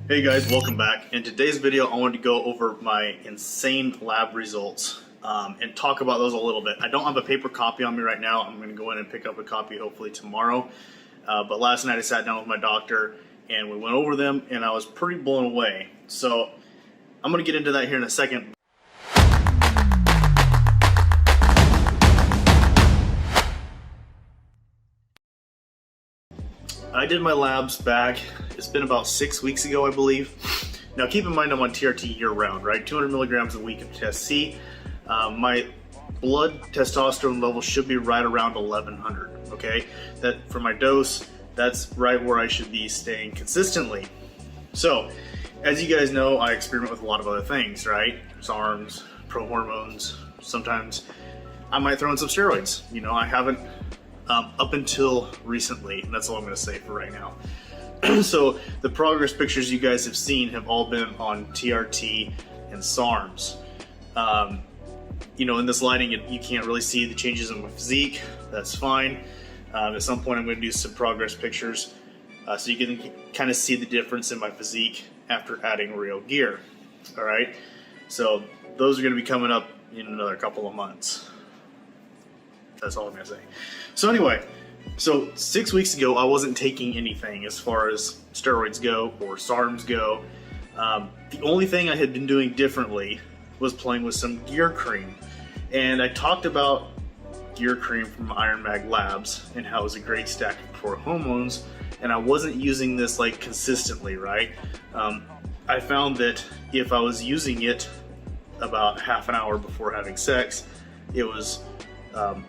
Hey guys, welcome back. In today's video, I wanted to go over my insane lab results and talk about those a little bit. I don't have a paper copy on me right now. I'm going to go in and pick up a copy hopefully tomorrow. But last night I sat down with my doctor and we went over them and I was pretty blown away. So I'm going to get into that here in a second. I did my labs back, it's been about 6 weeks ago, I believe. Now keep in mind I'm on TRT year round, right? 200 milligrams a week of Test C. My blood testosterone level should be right around 1100, okay? That for my dose, that's right where I should be staying consistently. So, as you guys know, I experiment with a lot of other things, right? SARMs, prohormones, sometimes I might throw in some steroids. You know, I haven't up until recently, and that's all I'm going to say for right now. So the progress pictures you guys have seen have all been on TRT and SARMs. You know, in this lighting, you can't really see the changes in my physique. That's fine. At some point, I'm going to do some progress pictures so you can kind of see the difference in my physique after adding real gear. All right, so those are going to be coming up in another couple of months. That's all I'm going to say. So anyway, so 6 weeks ago, I wasn't taking anything as far as steroids go or SARMs go. The only thing I had been doing differently was playing with some gear cream. And I talked about gear cream from IronMag Labs and how it was a great stack for hormones. And I wasn't using this like consistently, right? I found that if I was using it about half an hour before having sex, it was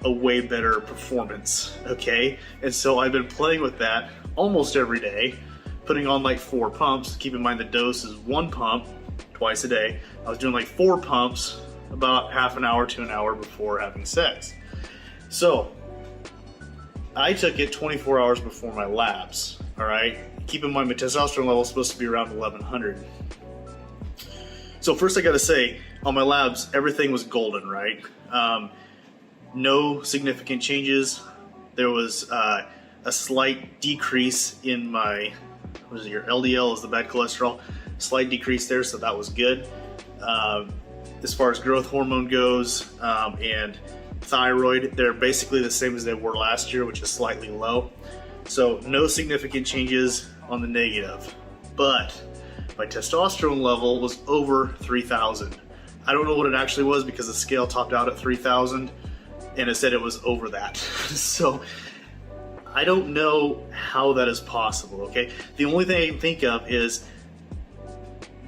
a way better performance, okay? And so I've been playing with that almost every day, putting on like 4 pumps. Keep in mind the dose is 1 pump twice a day. I was doing like 4 pumps about half an hour to an hour before having sex. So I took it 24 hours before my labs, all right? Keep in mind my testosterone level is supposed to be around 1100. So first I gotta say, on my labs, everything was golden, right? No significant changes. There was a slight decrease in my, what is it, your LDL is the bad cholesterol, slight decrease there, so that was good. As far as growth hormone goes and thyroid, they're basically the same as they were last year, which is slightly low. So no significant changes on the negative, but my testosterone level was over 3000. I don't know what it actually was because the scale topped out at 3000. And it said it was over that. So I don't know how that is possible, okay? The only thing I can think of is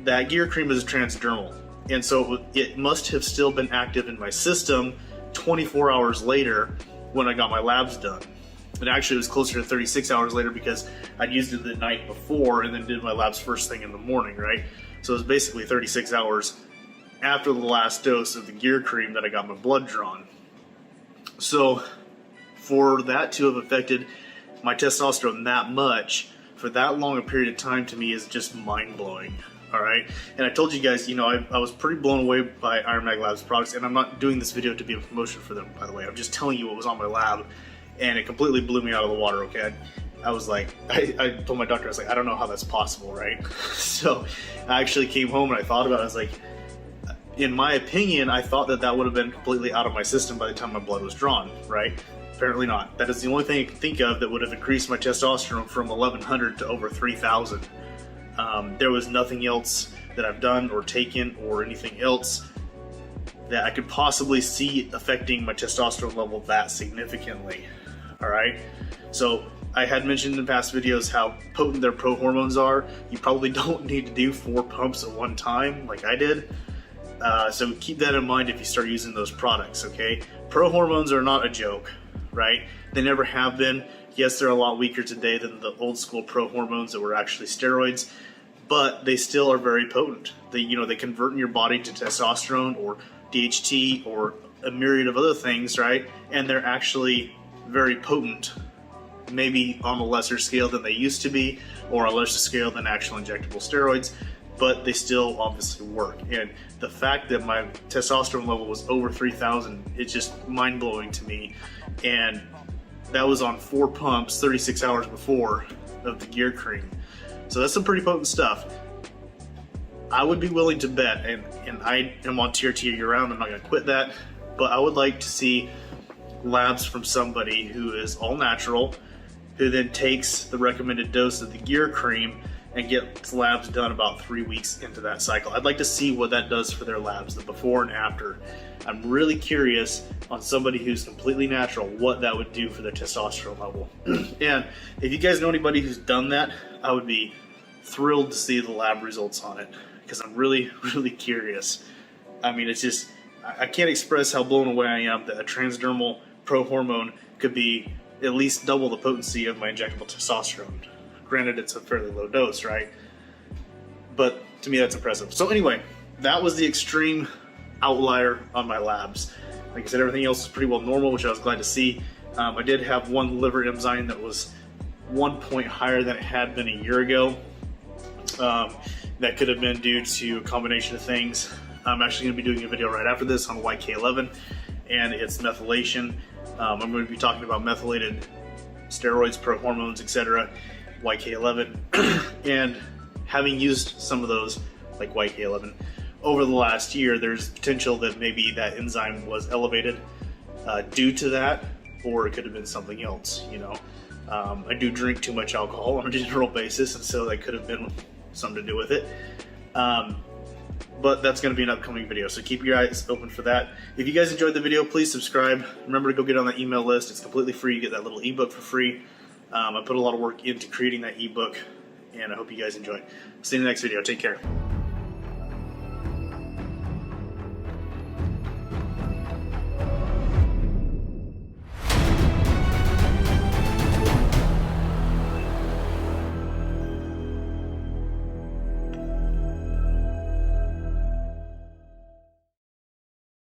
that gear cream is transdermal. And so it must have still been active in my system 24 hours later when I got my labs done. And actually it was closer to 36 hours later because I'd used it the night before and then did my labs first thing in the morning, right? So it was basically 36 hours after the last dose of the gear cream that I got my blood drawn. So for that to have affected my testosterone that much for that long a period of time to me is just mind-blowing, all right? And I told you guys, you know, I was pretty blown away by IronMag Labs products, and I'm not doing this video to be a promotion for them, by the way. I'm just telling you what was on my lab, and it completely blew me out of the water, okay? I was like, I told my doctor, I was like, I don't know how that's possible, right? So I actually came home and I thought about it, I was like, in my opinion, I thought that that would have been completely out of my system by the time my blood was drawn, right? Apparently not. That is the only thing I can think of that would have increased my testosterone from 1100 to over 3000. There was nothing else that I've done or taken or anything else that I could possibly see affecting my testosterone level that significantly, all right? So I had mentioned in past videos how potent their prohormones are. You probably don't need to do 4 pumps at one time like I did. So keep that in mind if you start using those products, okay? Prohormones are not a joke, right? They never have been. Yes, they're a lot weaker today than the old school prohormones that were actually steroids, but they still are very potent. They, you know, they convert in your body to testosterone or DHT or a myriad of other things, right? And they're actually very potent, maybe on a lesser scale than they used to be, or a lesser scale than actual injectable steroids. But they still obviously work. And the fact that my testosterone level was over 3000, it's just mind-blowing to me. And that was on 4 pumps 36 hours before of the gear cream. So that's some pretty potent stuff. I would be willing to bet, and I am on TRT year round, I'm not going to quit that, but I would like to see labs from somebody who is all natural, who then takes the recommended dose of the gear cream and gets labs done about 3 weeks into that cycle. I'd like to see what that does for their labs, the before and after. I'm really curious on somebody who's completely natural, what that would do for their testosterone level. And if you guys know anybody who's done that, I would be thrilled to see the lab results on it, because I'm really, really curious. I mean, it's just, I can't express how blown away I am that a transdermal prohormone could be at least double the potency of my injectable testosterone. Granted, it's a fairly low dose, right? But to me, that's impressive. So anyway, that was the extreme outlier on my labs. Like I said, everything else was pretty well normal, which I was glad to see. I did have one liver enzyme that was 1 point higher than it had been a year ago. That could have been due to a combination of things. I'm actually going to be doing a video right after this on YK11 and its methylation. I'm going to be talking about methylated steroids, prohormones, etc., YK11, and having used some of those, like YK11, over the last year, there's potential that maybe that enzyme was elevated due to that, or it could have been something else, you know. I do drink too much alcohol on a general basis, and so that could have been something to do with it. But that's going to be an upcoming video, so keep your eyes open for that. If you guys enjoyed the video, please subscribe. Remember to go get on that email list. It's completely free. You get that little ebook for free. I put a lot of work into creating that ebook, and I hope you guys enjoy. See you in the next video. Take care.